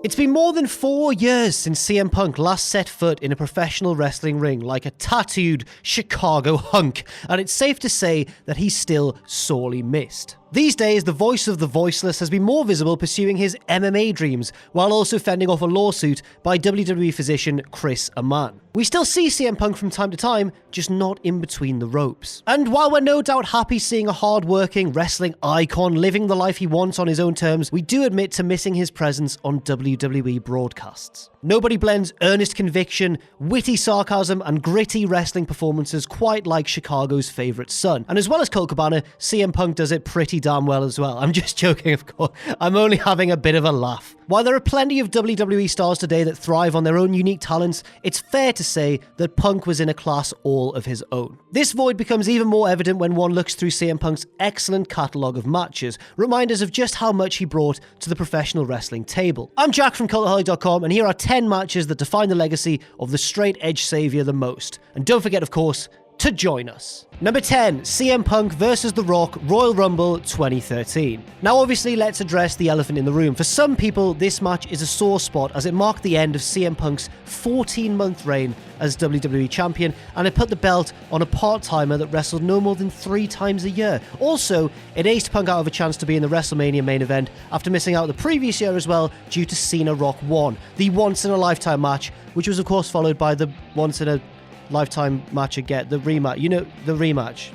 It's been more than 4 years since CM Punk last set foot in a professional wrestling ring like a tattooed Chicago hunk, and it's safe to say that he's still sorely missed. These days, the voice of the Voiceless has been more visible pursuing his MMA dreams, while also fending off a lawsuit by WWE physician Chris Amann. We still see CM Punk from time to time, just not in between the ropes. And while we're no doubt happy seeing a hard-working wrestling icon living the life he wants on his own terms, we do admit to missing his presence on WWE broadcasts. Nobody blends earnest conviction, witty sarcasm, and gritty wrestling performances quite like Chicago's favourite son. And as well as Colt Cabana, CM Punk does it pretty damn well as well. I'm just joking, of course. I'm only having a bit of a laugh. While there are plenty of WWE stars today that thrive on their own unique talents, it's fair to say that Punk was in a class all of his own. This void becomes even more evident when one looks through CM Punk's excellent catalogue of matches, reminders of just how much he brought to the professional wrestling table. I'm Jack from Cultaholic.com, and here are 10 matches that define the legacy of the straight edge savior the most. And don't forget, of course, to join us. Number 10, CM Punk vs. The Rock, Royal Rumble 2013. Now obviously let's address the elephant in the room. For some people, this match is a sore spot as it marked the end of CM Punk's 14-month reign as WWE Champion, and it put the belt on a part-timer that wrestled no more than 3 times a year. Also, it aced Punk out of a chance to be in the WrestleMania main event after missing out the previous year as well due to Cena Rock 1, the once-in-a-lifetime match, which was of course followed by the once-in-a-lifetime match again, the rematch. You know, the rematch.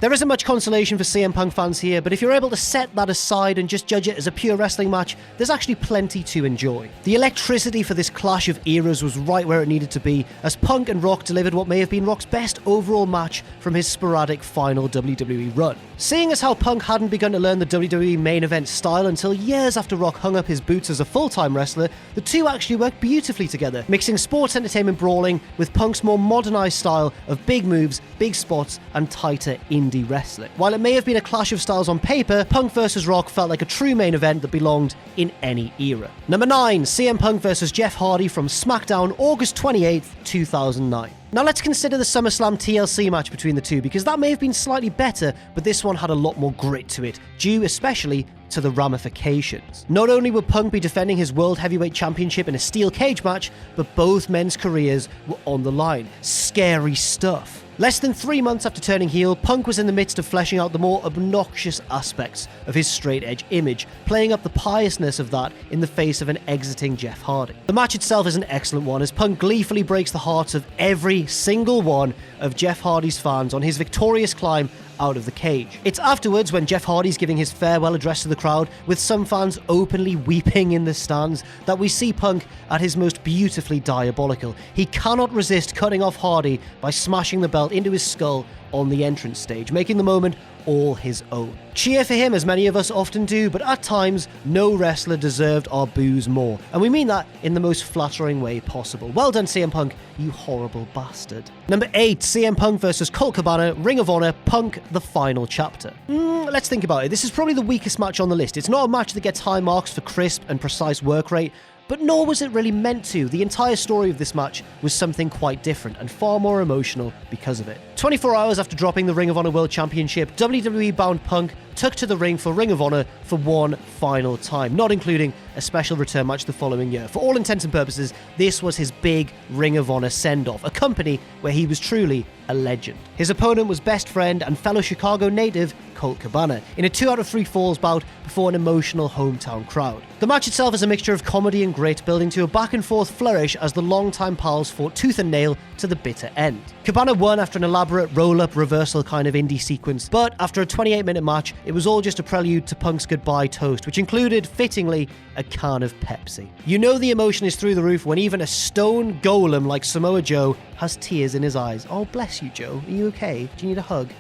There isn't much consolation for CM Punk fans here, but if you're able to set that aside and just judge it as a pure wrestling match, there's actually plenty to enjoy. The electricity for this clash of eras was right where it needed to be, as Punk and Rock delivered what may have been Rock's best overall match from his sporadic final WWE run. Seeing as how Punk hadn't begun to learn the WWE main event style until years after Rock hung up his boots as a full-time wrestler, the two actually worked beautifully together, mixing sports entertainment brawling with Punk's more modernized style of big moves, big spots, and tighter indie wrestling. While it may have been a clash of styles on paper, Punk vs. Rock felt like a true main event that belonged in any era. Number 9, CM Punk vs. Jeff Hardy from SmackDown, August 28th, 2009. Now let's consider the SummerSlam TLC match between the two, because that may have been slightly better, but this one had a lot more grit to it, due especially to the ramifications. Not only would Punk be defending his World Heavyweight Championship in a steel cage match, but both men's careers were on the line. Scary stuff. Less than 3 months after turning heel, Punk was in the midst of fleshing out the more obnoxious aspects of his straight-edge image, playing up the piousness of that in the face of an exiting Jeff Hardy. The match itself is an excellent one, as Punk gleefully breaks the hearts of every single one of Jeff Hardy's fans on his victorious climb out of the cage. It's afterwards, when Jeff Hardy's giving his farewell address to the crowd, with some fans openly weeping in the stands, that we see Punk at his most beautifully diabolical. He cannot resist cutting off Hardy by smashing the belt into his skull on the entrance stage, making the moment all his own. Cheer for him, as many of us often do, but at times, no wrestler deserved our boos more. And we mean that in the most flattering way possible. Well done, CM Punk, you horrible bastard. Number 8, CM Punk vs. Colt Cabana, Ring of Honor, Punk, the final chapter. Let's think about it. This is probably the weakest match on the list. It's not a match that gets high marks for crisp and precise work rate, but nor was it really meant to. The entire story of this match was something quite different and far more emotional because of it. 24 hours after dropping the Ring of Honor World Championship, WWE-bound Punk took to the ring for Ring of Honor for one final time, not including a special return match the following year. For all intents and purposes, this was his big Ring of Honor send-off, a company where he was truly a legend. His opponent was best friend and fellow Chicago native Colt Cabana, in a 2 out of 3 falls bout before an emotional hometown crowd. The match itself is a mixture of comedy and grit, building to a back-and-forth flourish as the longtime pals fought tooth and nail to the bitter end. Cabana won after an elaborate roll-up reversal kind of indie sequence, but after a 28-minute match, it was all just a prelude to Punk's goodbye toast, which included, fittingly, a can of Pepsi. You know the emotion is through the roof when even a stone golem like Samoa Joe has tears in his eyes. Oh, bless you, Joe. Are you okay? Do you need a hug?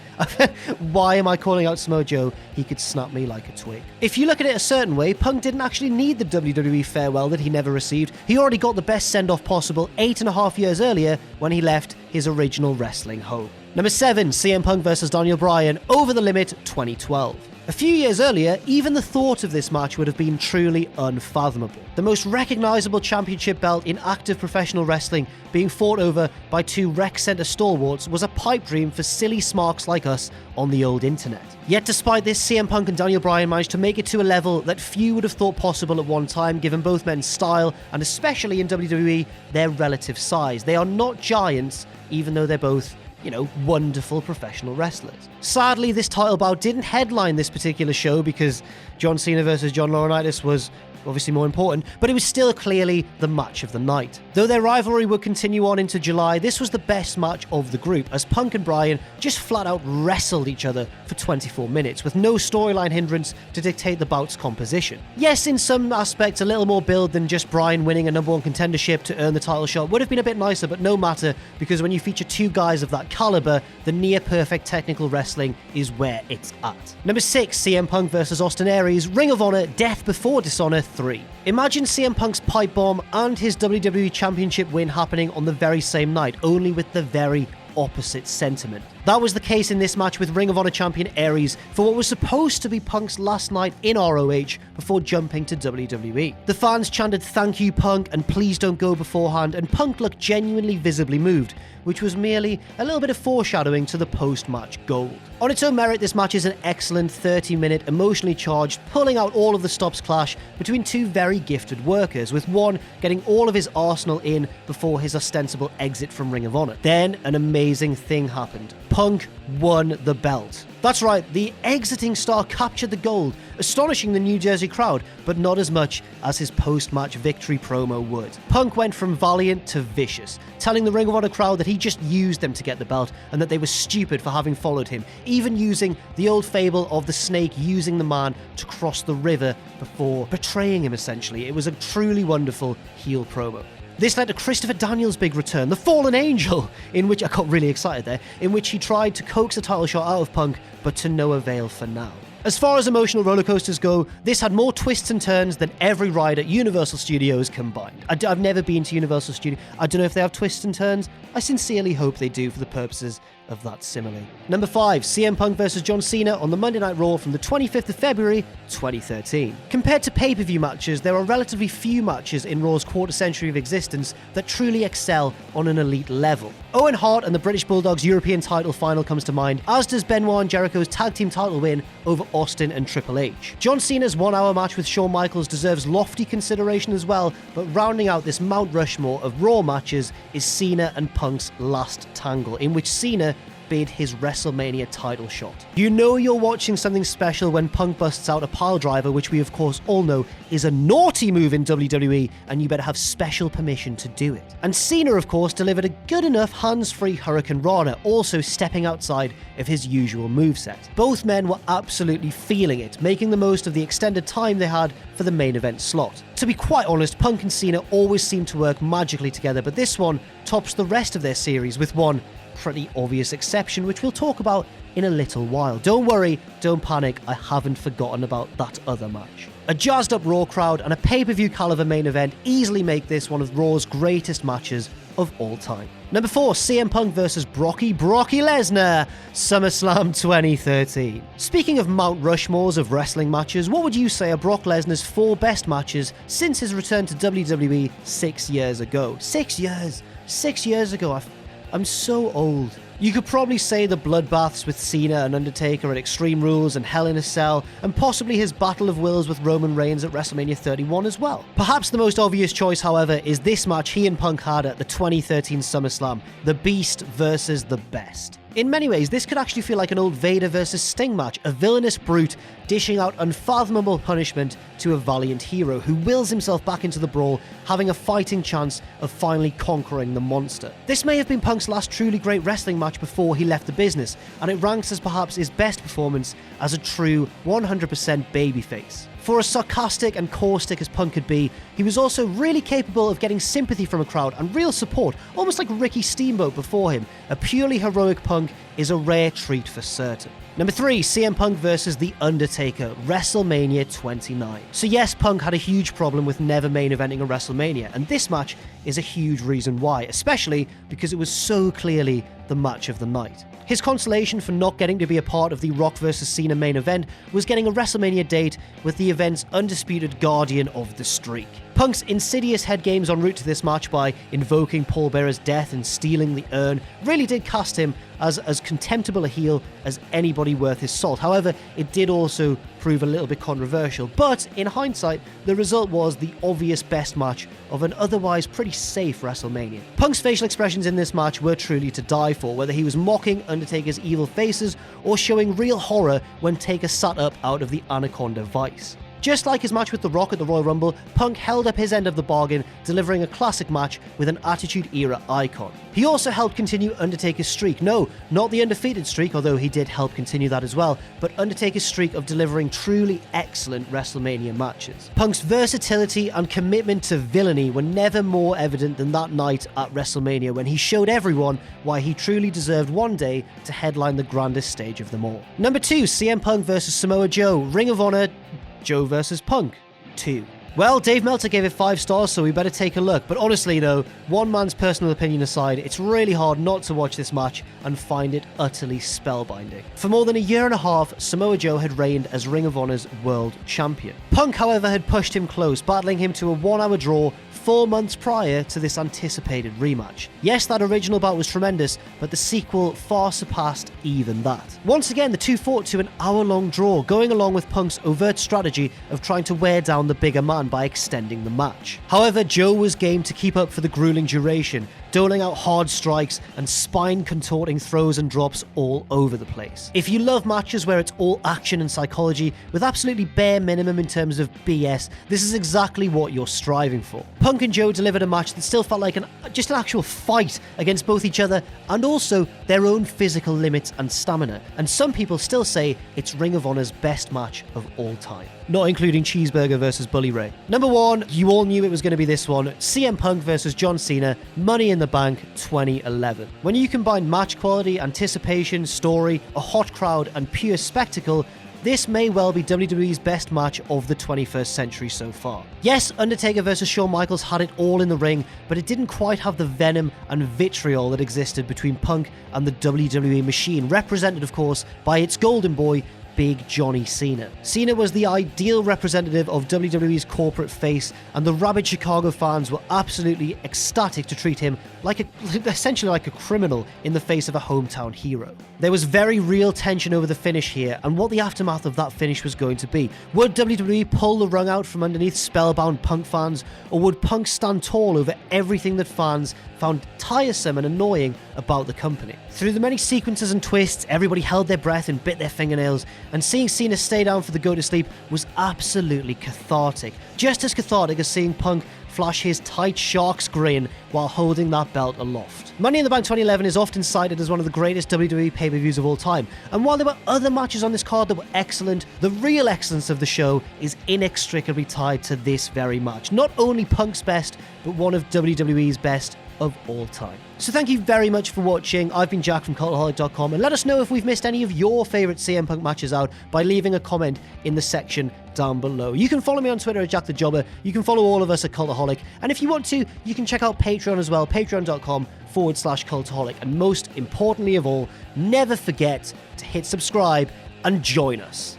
Why am I calling out Samoa Joe? He could snap me like a twig. If you look at it a certain way, Punk didn't actually need the WWE farewell that he never received. He already got the best send-off possible 8.5 years earlier when he left his original wrestling home. Number 7, CM Punk vs. Bryan, Over the Limit 2012. A few years earlier, even the thought of this match would have been truly unfathomable. The most recognizable championship belt in active professional wrestling being fought over by two rec center stalwarts was a pipe dream for silly smarks like us on the old internet. Yet despite this, CM Punk and Daniel Bryan managed to make it to a level that few would have thought possible at one time, given both men's style and especially in WWE, their relative size. They are not giants, even though they're both, wonderful professional wrestlers. Sadly, this title bout didn't headline this particular show because John Cena versus John Laurinaitis was obviously more important, but it was still clearly the match of the night. Though their rivalry would continue on into July, this was the best match of the group, as Punk and Bryan just flat out wrestled each other for 24 minutes, with no storyline hindrance to dictate the bout's composition. Yes, in some aspects, a little more build than just Bryan winning a #1 contendership to earn the title shot would have been a bit nicer, but no matter, because when you feature two guys of that caliber, the near-perfect technical wrestling is where it's at. Number 6, CM Punk versus Austin Aries, Ring of Honor, Death Before Dishonor 3. Imagine CM Punk's pipe bomb and his WWE Championship win happening on the very same night, only with the very opposite sentiment. That was the case in this match with Ring of Honor champion Aries for what was supposed to be Punk's last night in ROH before jumping to WWE. The fans chanted "Thank you, Punk," and "Please don't go" beforehand, and Punk looked genuinely visibly moved, which was merely a little bit of foreshadowing to the post-match gold. On its own merit, this match is an excellent 30-minute, emotionally charged, pulling out all of the stops clash between two very gifted workers, with one getting all of his arsenal in before his ostensible exit from Ring of Honor. Then an amazing thing happened. Punk won the belt. That's right, the exiting star captured the gold, astonishing the New Jersey crowd, but not as much as his post-match victory promo would. Punk went from valiant to vicious, telling the Ring of Honor crowd that he just used them to get the belt and that they were stupid for having followed him, even using the old fable of the snake using the man to cross the river before betraying him, essentially. It was a truly wonderful heel promo. This led to Christopher Daniels' big return, the Fallen Angel, in which I got really excited there, in which he tried to coax a title shot out of Punk, but to no avail for now. As far as emotional rollercoasters go, this had more twists and turns than every ride at Universal Studios combined. I've never been to Universal Studios. I don't know if they have twists and turns. I sincerely hope they do for the purposes of that simile. Number 5, CM Punk versus John Cena on the Monday Night Raw from the 25th of February, 2013. Compared to pay-per-view matches, there are relatively few matches in Raw's quarter century of existence that truly excel on an elite level. Owen Hart and the British Bulldogs European title final comes to mind, as does Benoit and Jericho's tag team title win over Austin and Triple H. John Cena's 1-hour match with Shawn Michaels deserves lofty consideration as well, but rounding out this Mount Rushmore of Raw matches is Cena and Punk's last tangle, in which Cena bid his WrestleMania title shot. You know you're watching something special when Punk busts out a piledriver, which we of course all know is a naughty move in WWE, and you better have special permission to do it. And Cena, of course, delivered a good enough hands-free Hurricane Rana, also stepping outside of his usual moveset. Both men were absolutely feeling it, making the most of the extended time they had for the main event slot. To be quite honest, Punk and Cena always seem to work magically together, but this one tops the rest of their series with one pretty obvious exception, which we'll talk about in a little while. Don't worry, don't panic, I haven't forgotten about that other match. A jazzed up Raw crowd and a pay-per-view caliber main event easily make this one of Raw's greatest matches of all time. Number 4, CM Punk versus Brocky Lesnar, SummerSlam 2013. Speaking of Mount Rushmores of wrestling matches, what would you say are Brock Lesnar's 4 best matches since his return to WWE 6 years ago? 6 years! 6 years ago, I'm so old. You could probably say the bloodbaths with Cena and Undertaker at Extreme Rules and Hell in a Cell, and possibly his Battle of Wills with Roman Reigns at WrestleMania 31 as well. Perhaps the most obvious choice, however, is this match he and Punk had at the 2013 SummerSlam, the Beast versus the Best. In many ways, this could actually feel like an old Vader versus Sting match, a villainous brute dishing out unfathomable punishment to a valiant hero who wills himself back into the brawl, having a fighting chance of finally conquering the monster. This may have been Punk's last truly great wrestling match before he left the business, and it ranks as perhaps his best performance as a true 100% babyface. For as sarcastic and caustic as Punk could be, he was also really capable of getting sympathy from a crowd and real support, almost like Ricky Steamboat before him. A purely heroic Punk is a rare treat for certain. Number 3, CM Punk versus The Undertaker, WrestleMania 29. So yes, Punk had a huge problem with never main eventing a WrestleMania, and this match is a huge reason why, especially because it was so clearly the match of the night. His consolation for not getting to be a part of the Rock vs. Cena main event was getting a WrestleMania date with the event's undisputed guardian of the streak. Punk's insidious head games en route to this match by invoking Paul Bearer's death and stealing the urn really did cast him as contemptible a heel as anybody worth his salt. However, it did also prove a little bit controversial, but in hindsight, the result was the obvious best match of an otherwise pretty safe WrestleMania. Punk's facial expressions in this match were truly to die for, whether he was mocking Undertaker's evil faces or showing real horror when Taker sat up out of the Anaconda Vice. Just like his match with The Rock at the Royal Rumble, Punk held up his end of the bargain, delivering a classic match with an Attitude Era icon. He also helped continue Undertaker's streak. No, not the undefeated streak, although he did help continue that as well, but Undertaker's streak of delivering truly excellent WrestleMania matches. Punk's versatility and commitment to villainy were never more evident than that night at WrestleMania, when he showed everyone why he truly deserved one day to headline the grandest stage of them all. Number 2, CM Punk vs. Samoa Joe, Ring of Honor, Joe vs. Punk 2. Well, Dave Meltzer gave it 5 stars, so we better take a look. But honestly though, one man's personal opinion aside, it's really hard not to watch this match and find it utterly spellbinding. For more than a year and a half, Samoa Joe had reigned as Ring of Honor's world champion. Punk, however, had pushed him close, battling him to a 1-hour draw 4 months prior to this anticipated rematch. Yes, that original bout was tremendous, but the sequel far surpassed even that. Once again, the two fought to an hour-long draw, going along with Punk's overt strategy of trying to wear down the bigger man by extending the match. However, Joe was game to keep up for the grueling duration, doling out hard strikes and spine-contorting throws and drops all over the place. If you love matches where it's all action and psychology, with absolutely bare minimum in terms of BS, this is exactly what you're striving for. Punk and Joe delivered a match that still felt like just an actual fight against both each other and also their own physical limits and stamina, and some people still say it's Ring of Honor's best match of all time. Not including Cheeseburger versus Bully Ray. Number 1, you all knew it was going to be this one, CM Punk versus John Cena, Money in the Bank 2011. When you combine match quality, anticipation, story, a hot crowd, and pure spectacle, this may well be WWE's best match of the 21st century so far. Yes, Undertaker versus Shawn Michaels had it all in the ring, but it didn't quite have the venom and vitriol that existed between Punk and the WWE machine, represented of course by its golden boy, Big Johnny Cena. Cena was the ideal representative of WWE's corporate face, and the rabid Chicago fans were absolutely ecstatic to treat him essentially like a criminal in the face of a hometown hero. There was very real tension over the finish here, and what the aftermath of that finish was going to be. Would WWE pull the rug out from underneath spellbound Punk fans, or would Punk stand tall over everything that fans found tiresome and annoying about the company? Through the many sequences and twists, everybody held their breath and bit their fingernails, and seeing Cena stay down for the go to sleep was absolutely cathartic. Just as cathartic as seeing Punk flash his tight shark's grin while holding that belt aloft. Money in the Bank 2011 is often cited as one of the greatest WWE pay-per-views of all time, and while there were other matches on this card that were excellent, the real excellence of the show is inextricably tied to this very match. Not only Punk's best, but one of WWE's best of all time. So thank you very much for watching. I've been Jack from Cultaholic.com, and let us know if we've missed any of your favourite CM Punk matches out by leaving a comment in the section down below. You can follow me on Twitter at Jack the Jobber. You can follow all of us at Cultaholic, and if you want to, you can check out Patreon as well, patreon.com/Cultaholic. And most importantly of all, never forget to hit subscribe and join us.